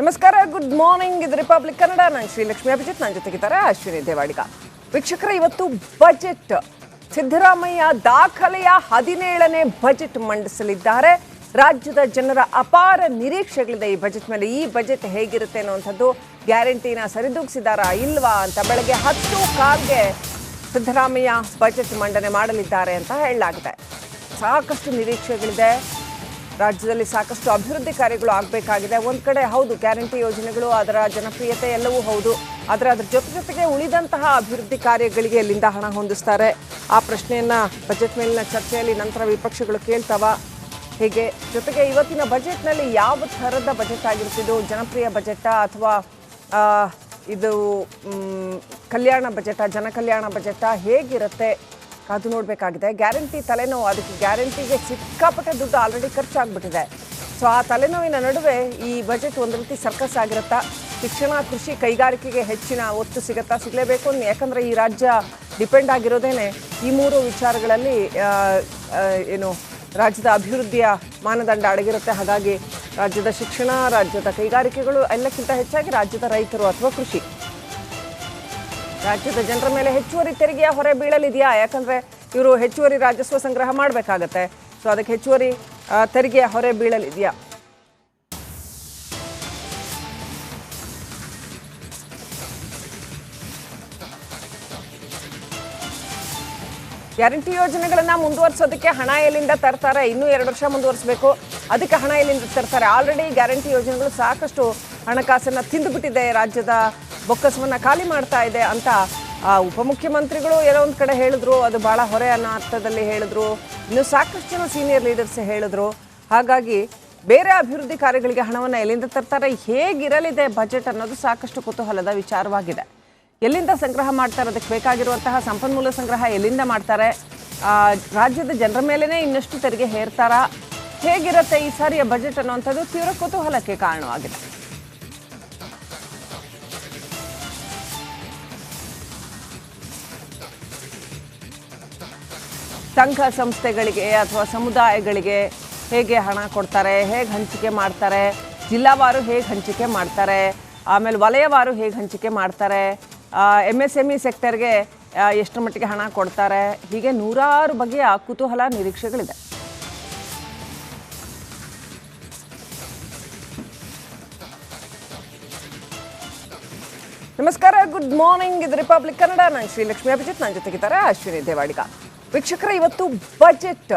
ನಮಸ್ಕಾರ, good morning. ಇದು republic Kannada. ನಾನು ಶ್ರೀಲಕ್ಷ್ಮಿ ಅಭಿಜಿತ್, ನನ್ನ ಜೊತೆಗಿದ್ದಾರೆ ಅಶ್ವಿನಿ ದೇವಾಡಿಗ. ವೀಕ್ಷಕರ, ಇವತ್ತು ಬಜೆಟ್. ಸಿದ್ದರಾಮಯ್ಯ ದಾಖಲೆಯ 17ನೇ ಬಜೆಟ್ ಮಂಡಿಸಲಿದ್ದಾರೆ. ರಾಜ್ಯದ ಜನರ ಅಪಾರ ನಿರೀಕ್ಷೆಗಳಿದೆ ಈ ಬಜೆಟ್ ಮೇಲೆ. ಈ ಬಜೆಟ್ ಹೇಗಿರುತ್ತೆ ಅನ್ನುವಂಥದ್ದು, ಗ್ಯಾರಂಟಿನ ಸರಿದೂಗಿಸಿದಾರಾ ಇಲ್ವಾ ಅಂತ ಬೆಳಗ್ಗೆ 10:15ಗೆ ಸಿದ್ದರಾಮಯ್ಯ ಬಜೆಟ್ ಮಂಡನೆ ಮಾಡಲಿದ್ದಾರೆ ಅಂತ ಹೇಳಲಾಗಿದೆ. ಸಾಕಷ್ಟು ನಿರೀಕ್ಷೆಗಳಿದೆ. ರಾಜ್ಯದಲ್ಲಿ ಸಾಕಷ್ಟು ಅಭಿವೃದ್ಧಿ ಕಾರ್ಯಗಳು ಆಗಬೇಕಾಗಿದೆ. ಒಂದು ಕಡೆ ಹೌದು, ಗ್ಯಾರಂಟಿ ಯೋಜನೆಗಳು, ಅದರ ಜನಪ್ರಿಯತೆ ಎಲ್ಲವೂ ಹೌದು. ಆದರೆ ಅದರ ಜೊತೆಗೆ ಉಳಿದಂತಹ ಅಭಿವೃದ್ಧಿ ಕಾರ್ಯಗಳಿಗೆ ಎಲ್ಲಿಂದ ಹಣ ಹೊಂದಿಸ್ತಾರೆ, ಆ ಪ್ರಶ್ನೆಯನ್ನು ಬಜೆಟ್ ಮೇಲಿನ ಚರ್ಚೆಯಲ್ಲಿ ನಂತರ ವಿಪಕ್ಷಗಳು ಕೇಳ್ತಾವ. ಹೀಗೆ ಜೊತೆಗೆ ಇವತ್ತಿನ ಬಜೆಟ್ನಲ್ಲಿ ಯಾವ ಥರದ ಬಜೆಟ್ ಆಗಿರ್ತಿದ್ದು, ಜನಪ್ರಿಯ ಬಜೆಟಾ ಅಥವಾ ಇದು ಕಲ್ಯಾಣ ಬಜೆಟಾ, ಜನಕಲ್ಯಾಣ ಬಜೆಟಾ, ಹೇಗಿರುತ್ತೆ ಕಾದು ನೋಡಬೇಕಾಗಿದೆ. ಗ್ಯಾರಂಟಿ ತಲೆನೋವು, ಅದಕ್ಕೆ ಗ್ಯಾರಂಟಿಗೆ ಸಿಕ್ಕಾಪಟ್ಟೆ ದುಡ್ಡು ಆಲ್ರೆಡಿ ಖರ್ಚಾಗ್ಬಿಟ್ಟಿದೆ. ಸೊ ಆ ತಲೆನೋವಿನ ನಡುವೆ ಈ ಬಜೆಟ್ ಒಂದು ರೀತಿ ಸರ್ಕಸ್ ಆಗಿರುತ್ತಾ, ಶಿಕ್ಷಣ, ಕೃಷಿ, ಕೈಗಾರಿಕೆಗೆ ಹೆಚ್ಚಿನ ಒತ್ತು ಸಿಗುತ್ತಾ, ಸಿಗಲೇಬೇಕು. ಯಾಕಂದರೆ ಈ ರಾಜ್ಯ ಡಿಪೆಂಡ್ ಆಗಿರೋದೇನೆ ಈ ಮೂರು ವಿಚಾರಗಳಲ್ಲಿ. ರಾಜ್ಯದ ಅಭಿವೃದ್ಧಿಯ ಮಾನದಂಡ ಅಡಗಿರುತ್ತೆ. ಹಾಗಾಗಿ ರಾಜ್ಯದ ಶಿಕ್ಷಣ, ರಾಜ್ಯದ ಕೈಗಾರಿಕೆಗಳು, ಎಲ್ಲಕ್ಕಿಂತ ಹೆಚ್ಚಾಗಿ ರಾಜ್ಯದ ರೈತರು ಅಥವಾ ಕೃಷಿ. ರಾಜ್ಯದ ಜನರ ಮೇಲೆ ಹೆಚ್ಚುವರಿ ತೆರಿಗೆಯ ಹೊರೆ ಬೀಳಲಿದೆಯಾ? ಯಾಕಂದರೆ ಇವರು ಹೆಚ್ಚುವರಿ ರಾಜಸ್ವ ಸಂಗ್ರಹ ಮಾಡಬೇಕಾಗತ್ತೆ. ಸೊ ಅದಕ್ಕೆ ಹೆಚ್ಚುವರಿ ತೆರಿಗೆಯ ಹೊರೆ ಬೀಳಲಿದೆಯಾ? ಗ್ಯಾರಂಟಿ ಯೋಜನೆಗಳನ್ನು ಮುಂದುವರಿಸೋದಕ್ಕೆ ಹಣ ಎಲ್ಲಿಂದ ತರ್ತಾರೆ? ಇನ್ನೂ 2 ವರ್ಷ ಮುಂದುವರಿಸಬೇಕು, ಅದಕ್ಕೆ ಹಣ ಎಲ್ಲಿಂದ ತರ್ತಾರೆ? ಆಲ್ರೆಡಿ ಗ್ಯಾರಂಟಿ ಯೋಜನೆಗಳು ಸಾಕಷ್ಟು ಹಣಕಾಸನ್ನು ತಿಂದುಬಿಟ್ಟಿದೆ, ರಾಜ್ಯದ ಬೊಕ್ಕಸವನ್ನು ಖಾಲಿ ಮಾಡ್ತಾ ಇದೆ ಅಂತ ಉಪಮುಖ್ಯಮಂತ್ರಿಗಳು ಏನೋ ಒಂದು ಕಡೆ ಹೇಳಿದ್ರು. ಅದು ಭಾಳ ಹೊರೆ ಅನ್ನೋ ಅರ್ಥದಲ್ಲಿ ಹೇಳಿದ್ರು. ಇನ್ನು ಸಾಕಷ್ಟು ಜನ ಸೀನಿಯರ್ ಲೀಡರ್ಸ್ ಹೇಳಿದ್ರು. ಹಾಗಾಗಿ ಬೇರೆ ಅಭಿವೃದ್ಧಿ ಕಾರ್ಯಗಳಿಗೆ ಹಣವನ್ನು ಎಲ್ಲಿಂದ ತರ್ತಾರೆ, ಹೇಗಿರಲಿದೆ ಬಜೆಟ್ ಅನ್ನೋದು ಸಾಕಷ್ಟು ಕುತೂಹಲದ ವಿಚಾರವಾಗಿದೆ. ಎಲ್ಲಿಂದ ಸಂಗ್ರಹ ಮಾಡ್ತಾರೆ, ಅದಕ್ಕೆ ಬೇಕಾಗಿರುವಂತಹ ಸಂಪನ್ಮೂಲ ಸಂಗ್ರಹ ಎಲ್ಲಿಂದ ಮಾಡ್ತಾರೆ, ರಾಜ್ಯದ ಜನರ ಮೇಲೇ ಇನ್ನಷ್ಟು ತೆರಿಗೆ ಹೇರ್ತಾರಾ, ಹೇಗಿರುತ್ತೆ ಈ ಸಾರಿಯ ಬಜೆಟ್ ಅನ್ನುವಂಥದ್ದು ತೀವ್ರ ಕುತೂಹಲಕ್ಕೆ ಕಾರಣವಾಗಿದೆ. ಸಂಘ ಸಂಸ್ಥೆಗಳಿಗೆ ಅಥವಾ ಸಮುದಾಯಗಳಿಗೆ ಹೇಗೆ ಹಣ ಕೊಡ್ತಾರೆ, ಹೇಗೆ ಹಂಚಿಕೆ ಮಾಡ್ತಾರೆ, ಜಿಲ್ಲಾವಾರು ಹೇಗೆ ಹಂಚಿಕೆ ಮಾಡ್ತಾರೆ, ಆಮೇಲೆ ವಲಯವಾರು ಹೇಗೆ ಹಂಚಿಕೆ ಮಾಡ್ತಾರೆ, MSME ಸೆಕ್ಟರ್ಗೆ ಎಷ್ಟರ ಮಟ್ಟಿಗೆ ಹಣ ಕೊಡ್ತಾರೆ, ಹೀಗೆ ನೂರಾರು ಬಗೆಯ ಕುತೂಹಲ, ನಿರೀಕ್ಷೆಗಳಿದೆ. ನಮಸ್ಕಾರ, ಗುಡ್ ಮಾರ್ನಿಂಗ್. ಇದು ರಿಪಬ್ಲಿಕ್ ಕನ್ನಡ. ನಾನು ಶ್ರೀಲಕ್ಷ್ಮಿ ಅಭಿಜಿತ್, ನನ್ನ ಜೊತೆಗಿದ್ದಾರೆ ಅಶ್ವಿನಿ ದೇವಾಡಿಗ. ವೀಕ್ಷಕರ, ಇವತ್ತು ಬಜೆಟ್.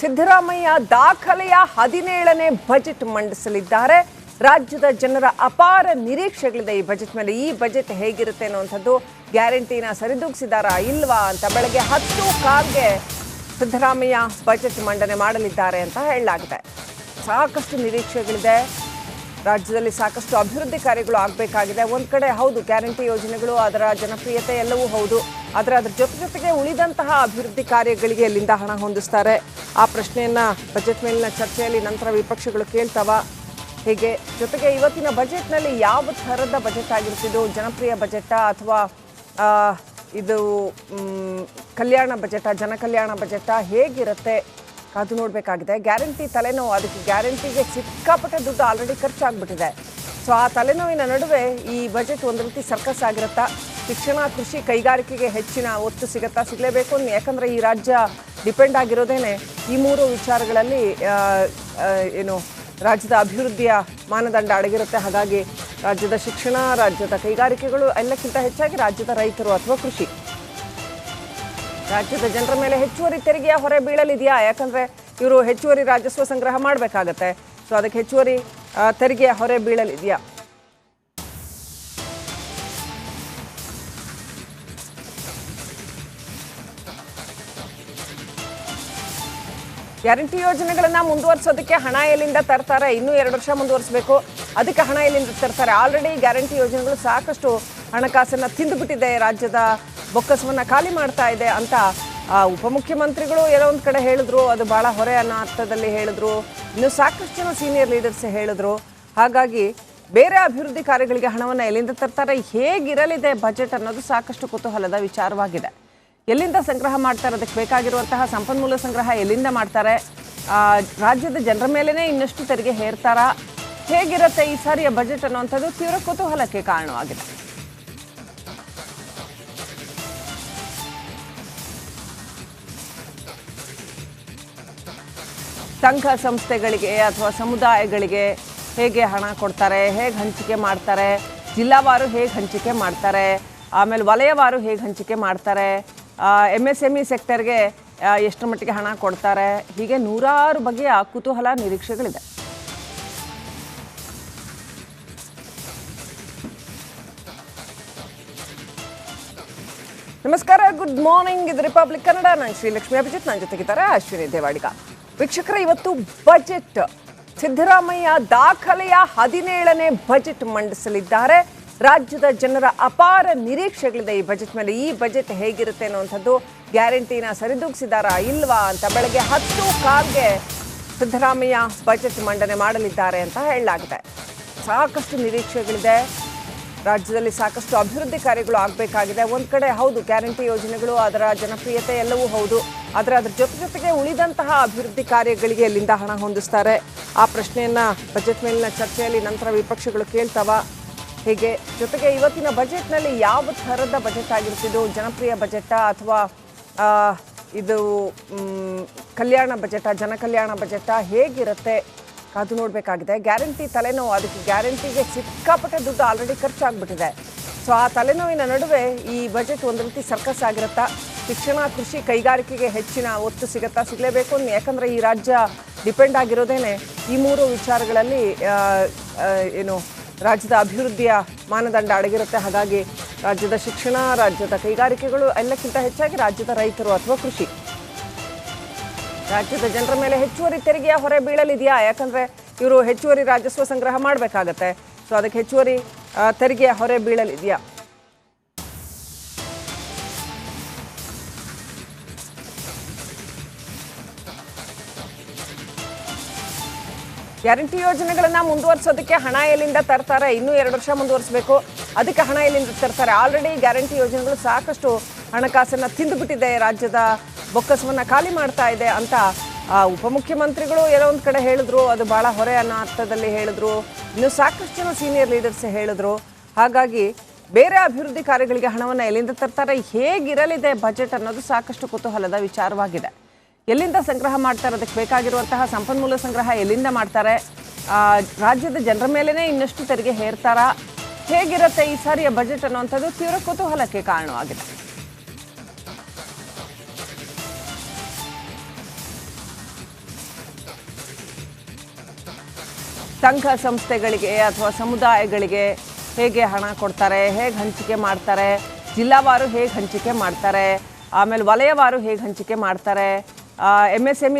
ಸಿದ್ದರಾಮಯ್ಯ ದಾಖಲೆಯ 17ನೇ ಬಜೆಟ್ ಮಂಡಿಸಲಿದ್ದಾರೆ. ರಾಜ್ಯದ ಜನರ ಅಪಾರ ನಿರೀಕ್ಷೆಗಳಿದೆ ಈ ಬಜೆಟ್ ಮೇಲೆ. ಈ ಬಜೆಟ್ ಹೇಗಿರುತ್ತೆ ಅನ್ನುವಂಥದ್ದು, ಗ್ಯಾರಂಟಿನ ಸರಿದೂಗಿಸಿದಾರಾ ಇಲ್ವಾ ಅಂತ ಬೆಳಗ್ಗೆ 10:15ಗೆ ಸಿದ್ದರಾಮಯ್ಯ ಬಜೆಟ್ ಮಂಡನೆ ಮಾಡಲಿದ್ದಾರೆ ಅಂತ ಹೇಳಲಾಗಿದೆ. ಸಾಕಷ್ಟು ನಿರೀಕ್ಷೆಗಳಿದೆ. ರಾಜ್ಯದಲ್ಲಿ ಸಾಕಷ್ಟು ಅಭಿವೃದ್ಧಿ ಕಾರ್ಯಗಳು ಆಗಬೇಕಾಗಿದೆ. ಒಂದು ಕಡೆ ಹೌದು, ಗ್ಯಾರಂಟಿ ಯೋಜನೆಗಳು, ಅದರ ಜನಪ್ರಿಯತೆ ಎಲ್ಲವೂ ಹೌದು. ಆದರೆ ಅದರ ಜೊತೆಗೆ ಉಳಿದಂತಹ ಅಭಿವೃದ್ಧಿ ಕಾರ್ಯಗಳಿಗೆ ಎಲ್ಲಿಂದ ಹಣ ಹೊಂದಿಸ್ತಾರೆ, ಆ ಪ್ರಶ್ನೆಯನ್ನು ಬಜೆಟ್ ಮೇಲಿನ ಚರ್ಚೆಯಲ್ಲಿ ನಂತರ ವಿಪಕ್ಷಗಳು ಕೇಳ್ತಾವ. ಹೀಗೆ ಜೊತೆಗೆ ಇವತ್ತಿನ ಬಜೆಟ್ನಲ್ಲಿ ಯಾವ ಥರದ ಬಜೆಟ್ ಆಗಿರ್ತಿದ್ದು, ಜನಪ್ರಿಯ ಬಜೆಟಾ ಅಥವಾ ಇದು ಕಲ್ಯಾಣ ಬಜೆಟಾ, ಜನಕಲ್ಯಾಣ ಬಜೆಟಾ, ಹೇಗಿರುತ್ತೆ ಕಾದು ನೋಡಬೇಕಾಗಿದೆ. ಗ್ಯಾರಂಟಿ ತಲೆನೋವು, ಅದಕ್ಕೆ ಗ್ಯಾರಂಟಿಗೆ ಸಿಕ್ಕಾಪಟ್ಟೆ ದುಡ್ಡು ಆಲ್ರೆಡಿ ಖರ್ಚಾಗ್ಬಿಟ್ಟಿದೆ. ಸೊ ಆ ತಲೆನೋವಿನ ನಡುವೆ ಈ ಬಜೆಟ್ ಒಂದು ರೀತಿ ಸರ್ಕಸ್ ಆಗಿರುತ್ತಾ, ಶಿಕ್ಷಣ, ಕೃಷಿ, ಕೈಗಾರಿಕೆಗೆ ಹೆಚ್ಚಿನ ಒತ್ತು ಸಿಗುತ್ತಾ, ಸಿಗಲೇಬೇಕು. ಯಾಕಂದರೆ ಈ ರಾಜ್ಯ ಡಿಪೆಂಡ್ ಆಗಿರೋದೇನೆ ಈ ಮೂರು ವಿಚಾರಗಳಲ್ಲಿ. ರಾಜ್ಯದ ಅಭಿವೃದ್ಧಿಯ ಮಾನದಂಡ ಅಡಗಿರುತ್ತೆ. ಹಾಗಾಗಿ ರಾಜ್ಯದ ಶಿಕ್ಷಣ, ರಾಜ್ಯದ ಕೈಗಾರಿಕೆಗಳು, ಎಲ್ಲಕ್ಕಿಂತ ಹೆಚ್ಚಾಗಿ ರಾಜ್ಯದ ರೈತರು ಅಥವಾ ಕೃಷಿ. ರಾಜ್ಯದ ಜನರ ಮೇಲೆ ಹೆಚ್ಚುವರಿ ತೆರಿಗೆಯ ಹೊರೆ ಬೀಳಲಿದೆಯಾ? ಯಾಕಂದರೆ ಇವರು ಹೆಚ್ಚುವರಿ ರಾಜಸ್ವ ಸಂಗ್ರಹ ಮಾಡಬೇಕಾಗತ್ತೆ. ಸೊ ಅದಕ್ಕೆ ಹೆಚ್ಚುವರಿ ತೆರಿಗೆಯ ಹೊರೆ ಬೀಳಲಿದೆಯಾ? ಗ್ಯಾರಂಟಿ ಯೋಜನೆಗಳನ್ನು ಮುಂದುವರಿಸೋದಕ್ಕೆ ಹಣ ಎಲ್ಲಿಂದ ತರ್ತಾರೆ? ಇನ್ನೂ 2 ವರ್ಷ ಮುಂದುವರಿಸಬೇಕು, ಅದಕ್ಕೆ ಹಣ ಎಲ್ಲಿಂದ ತರ್ತಾರೆ? ಆಲ್ರೆಡಿ ಗ್ಯಾರಂಟಿ ಯೋಜನೆಗಳು ಸಾಕಷ್ಟು ಹಣಕಾಸನ್ನು ತಿಂದುಬಿಟ್ಟಿದೆ, ರಾಜ್ಯದ ಬೊಕ್ಕಸವನ್ನು ಖಾಲಿ ಮಾಡ್ತಾ ಇದೆ ಅಂತ ಉಪಮುಖ್ಯಮಂತ್ರಿಗಳು ಏನೋ ಒಂದು ಕಡೆ ಹೇಳಿದ್ರು. ಅದು ಭಾಳ ಹೊರೆ ಅನ್ನೋ ಅರ್ಥದಲ್ಲಿ ಹೇಳಿದ್ರು. ಇನ್ನು ಸಾಕಷ್ಟು ಜನ ಸೀನಿಯರ್ ಲೀಡರ್ಸ್ ಹೇಳಿದ್ರು. ಹಾಗಾಗಿ ಬೇರೆ ಅಭಿವೃದ್ಧಿ ಕಾರ್ಯಗಳಿಗೆ ಹಣವನ್ನು ಎಲ್ಲಿಂದ ತರ್ತಾರೆ, ಹೇಗಿರಲಿದೆ ಬಜೆಟ್ ಅನ್ನೋದು ಸಾಕಷ್ಟು ಕುತೂಹಲದ ವಿಚಾರವಾಗಿದೆ. ಎಲ್ಲಿಂದ ಸಂಗ್ರಹ ಮಾಡ್ತಾರೆ, ಅದಕ್ಕೆ ಬೇಕಾಗಿರುವಂತಹ ಸಂಪನ್ಮೂಲ ಸಂಗ್ರಹ ಎಲ್ಲಿಂದ ಮಾಡ್ತಾರೆ, ರಾಜ್ಯದ ಜನರ ಮೇಲೇ ಇನ್ನಷ್ಟು ತೆರಿಗೆ ಹೇರ್ತಾರಾ, ಹೇಗಿರುತ್ತೆ ಈ ಸಾರಿಯ ಬಜೆಟ್ ಅನ್ನುವಂಥದ್ದು ತೀವ್ರ ಕುತೂಹಲಕ್ಕೆ ಕಾರಣವಾಗಿದೆ. ಸಂಘ ಸಂಸ್ಥೆಗಳಿಗೆ ಅಥವಾ ಸಮುದಾಯಗಳಿಗೆ ಹೇಗೆ ಹಣ ಕೊಡ್ತಾರೆ, ಹೇಗೆ ಹಂಚಿಕೆ ಮಾಡ್ತಾರೆ, ಜಿಲ್ಲಾವಾರು ಹೇಗೆ ಹಂಚಿಕೆ ಮಾಡ್ತಾರೆ, ಆಮೇಲೆ ವಲಯವಾರು ಹೇಗೆ ಹಂಚಿಕೆ ಮಾಡ್ತಾರೆ, MSME ಸೆಕ್ಟರ್ಗೆ ಎಷ್ಟರ ಮಟ್ಟಿಗೆ ಹಣ ಕೊಡ್ತಾರೆ, ಹೀಗೆ ನೂರಾರು ಬಗೆಯ ಕುತೂಹಲ ನಿರೀಕ್ಷೆಗಳಿದೆ. ನಮಸ್ಕಾರ, ಗುಡ್ ಮಾರ್ನಿಂಗ್. ಇದು ರಿಪಬ್ಲಿಕ್ ಕನ್ನಡ. ನಾನು ಶ್ರೀಲಕ್ಷ್ಮಿ ಅಭಿಜಿತ್, ನನ್ನ ಜೊತೆಗಿದ್ದಾರೆ ಅಶ್ವಿನಿ ದೇವಾಡಿಗ. ವೀಕ್ಷಕರ, ಇವತ್ತು ಬಜೆಟ್ ಸಿದ್ದರಾಮಯ್ಯ ದಾಖಲೆಯ 17ನೇ ಬಜೆಟ್ ಮಂಡಿಸಲಿದ್ದಾರೆ. ರಾಜ್ಯದ ಜನರ ಅಪಾರ ನಿರೀಕ್ಷೆಗಳಿದೆ ಈ ಬಜೆಟ್ ಮೇಲೆ. ಈ ಬಜೆಟ್ ಹೇಗಿರುತ್ತೆ ಅನ್ನುವಂಥದ್ದು, ಗ್ಯಾರಂಟಿನ ಸರಿದೂಗಿಸಿದಾರಾ ಇಲ್ವಾ ಅಂತ ಬೆಳಗ್ಗೆ 10:15ಗೆ ಸಿದ್ದರಾಮಯ್ಯ ಬಜೆಟ್ ಮಂಡನೆ ಮಾಡಲಿದ್ದಾರೆ ಅಂತ ಹೇಳಲಾಗಿದೆ. ಸಾಕಷ್ಟು ನಿರೀಕ್ಷೆಗಳಿದೆ. ರಾಜ್ಯದಲ್ಲಿ ಸಾಕಷ್ಟು ಅಭಿವೃದ್ಧಿ ಕಾರ್ಯಗಳು ಆಗಬೇಕಾಗಿದೆ. ಒಂದು ಕಡೆ ಹೌದು, ಗ್ಯಾರಂಟಿ ಯೋಜನೆಗಳು, ಅದರ ಜನಪ್ರಿಯತೆ ಎಲ್ಲವೂ ಹೌದು. ಆದರೆ ಅದರ ಜೊತೆಗೆ ಉಳಿದಂತಹ ಅಭಿವೃದ್ಧಿ ಕಾರ್ಯಗಳಿಗೆ ಎಲ್ಲಿಂದ ಹಣ ಹೊಂದಿಸ್ತಾರೆ, ಆ ಪ್ರಶ್ನೆಯನ್ನು ಬಜೆಟ್ ಮೇಲಿನ ಚರ್ಚೆಯಲ್ಲಿ ನಂತರ ವಿಪಕ್ಷಗಳು ಕೇಳ್ತಾವ. ಹೀಗೆ ಜೊತೆಗೆ ಇವತ್ತಿನ ಬಜೆಟ್ನಲ್ಲಿ ಯಾವ ಥರದ ಬಜೆಟ್ ಆಗಿರ್ತಿದ್ದು, ಜನಪ್ರಿಯ ಬಜೆಟಾ ಅಥವಾ ಇದು ಕಲ್ಯಾಣ ಬಜೆಟಾ, ಜನಕಲ್ಯಾಣ ಬಜೆಟಾ, ಹೇಗಿರುತ್ತೆ ಕಾದು ನೋಡಬೇಕಾಗಿದೆ. ಗ್ಯಾರಂಟಿ ತಲೆನೋವು, ಅದಕ್ಕೆ ಗ್ಯಾರಂಟಿಗೆ ಸಿಕ್ಕಾಪಟ್ಟೆ ದುಡ್ಡು ಆಲ್ರೆಡಿ ಖರ್ಚಾಗ್ಬಿಟ್ಟಿದೆ. ಸೊ ಆ ತಲೆನೋವಿನ ನಡುವೆ ಈ ಬಜೆಟ್ ಒಂದು ರೀತಿ ಸರ್ಕಸ್ ಆಗಿರುತ್ತಾ, ಶಿಕ್ಷಣ, ಕೃಷಿ, ಕೈಗಾರಿಕೆಗೆ ಹೆಚ್ಚಿನ ಒತ್ತು ಸಿಗುತ್ತಾ, ಸಿಗಲೇಬೇಕು. ಯಾಕಂದರೆ ಈ ರಾಜ್ಯ ಡಿಪೆಂಡ್ ಆಗಿರೋದೇನೆ ಈ ಮೂರು ವಿಚಾರಗಳಲ್ಲಿ ಏನು ರಾಜ್ಯದ ಅಭಿವೃದ್ಧಿಯ ಮಾನದಂಡ ಅಡಗಿರುತ್ತೆ. ಹಾಗಾಗಿ ರಾಜ್ಯದ ಶಿಕ್ಷಣ, ರಾಜ್ಯದ ಕೈಗಾರಿಕೆಗಳು ಎಲ್ಲಕ್ಕಿಂತ ಹೆಚ್ಚಾಗಿ ರಾಜ್ಯದ ರೈತರು ಅಥವಾ ಕೃಷಿ. ರಾಜ್ಯದ ಜನರ ಮೇಲೆ ಹೆಚ್ಚುವರಿ ತೆರಿಗೆಯ ಹೊರೆ ಬೀಳಲಿದೆಯಾ? ಯಾಕಂದರೆ ಇವರು ಹೆಚ್ಚುವರಿ ರಾಜಸ್ವ ಸಂಗ್ರಹ ಮಾಡಬೇಕಾಗತ್ತೆ. ಸೊ ಅದಕ್ಕೆ ಹೆಚ್ಚುವರಿ ತೆರಿಗೆಯ ಹೊರೆ ಬೀಳಲಿದೆಯಾ? ಗ್ಯಾರಂಟಿ ಯೋಜನೆಗಳನ್ನು ಮುಂದುವರಿಸೋದಕ್ಕೆ ಹಣ ಎಲ್ಲಿಂದ ತರ್ತಾರೆ? ಇನ್ನೂ 2 ವರ್ಷ ಮುಂದುವರಿಸಬೇಕು, ಅದಕ್ಕೆ ಹಣ ಎಲ್ಲಿಂದ ತರ್ತಾರೆ? ಆಲ್ರೆಡಿ ಗ್ಯಾರಂಟಿ ಯೋಜನೆಗಳು ಸಾಕಷ್ಟು ಹಣಕಾಸನ್ನು ತಿಂದುಬಿಟ್ಟಿದೆ, ರಾಜ್ಯದ ಬೊಕ್ಕಸವನ್ನು ಖಾಲಿ ಮಾಡ್ತಾ ಇದೆ ಅಂತ ಉಪಮುಖ್ಯಮಂತ್ರಿಗಳು ಎಲ್ಲೋ ಒಂದು ಕಡೆ ಹೇಳಿದ್ರು. ಅದು ಭಾಳ ಹೊರೆ ಅನ್ನೋ ಅರ್ಥದಲ್ಲಿ ಹೇಳಿದ್ರು. ಇನ್ನು ಸಾಕಷ್ಟು ಜನ ಸೀನಿಯರ್ ಲೀಡರ್ಸ್ ಹೇಳಿದ್ರು. ಹಾಗಾಗಿ ಬೇರೆ ಅಭಿವೃದ್ಧಿ ಕಾರ್ಯಗಳಿಗೆ ಹಣವನ್ನು ಎಲ್ಲಿಂದ ತರ್ತಾರೆ, ಹೇಗಿರಲಿದೆ ಬಜೆಟ್ ಅನ್ನೋದು ಸಾಕಷ್ಟು ಕುತೂಹಲದ ವಿಚಾರವಾಗಿದೆ. ಎಲ್ಲಿಂದ ಸಂಗ್ರಹ ಮಾಡ್ತಾರೆ, ಅದಕ್ಕೆ ಬೇಕಾಗಿರುವಂತಹ ಸಂಪನ್ಮೂಲ ಸಂಗ್ರಹ ಎಲ್ಲಿಂದ ಮಾಡ್ತಾರೆ, ರಾಜ್ಯದ ಜನರ ಮೇಲೇ ಇನ್ನಷ್ಟು ತೆರಿಗೆ ಹೇರ್ತಾರಾ, ಹೇಗಿರುತ್ತೆ ಈ ಸಾರಿಯ ಬಜೆಟ್ ಅನ್ನುವಂಥದ್ದು ತೀವ್ರ ಕುತೂಹಲಕ್ಕೆ ಕಾರಣವಾಗಿದೆ. ಸಂಘ ಸಂಸ್ಥೆಗಳಿಗೆ ಅಥವಾ ಸಮುದಾಯಗಳಿಗೆ ಹೇಗೆ ಹಣ ಕೊಡ್ತಾರೆ, ಹೇಗೆ ಹಂಚಿಕೆ ಮಾಡ್ತಾರೆ, ಜಿಲ್ಲಾವಾರು ಹೇಗೆ ಹಂಚಿಕೆ ಮಾಡ್ತಾರೆ, ಆಮೇಲೆ ವಲಯವಾರು ಹೇಗೆ ಹಂಚಿಕೆ ಮಾಡ್ತಾರೆ, MSME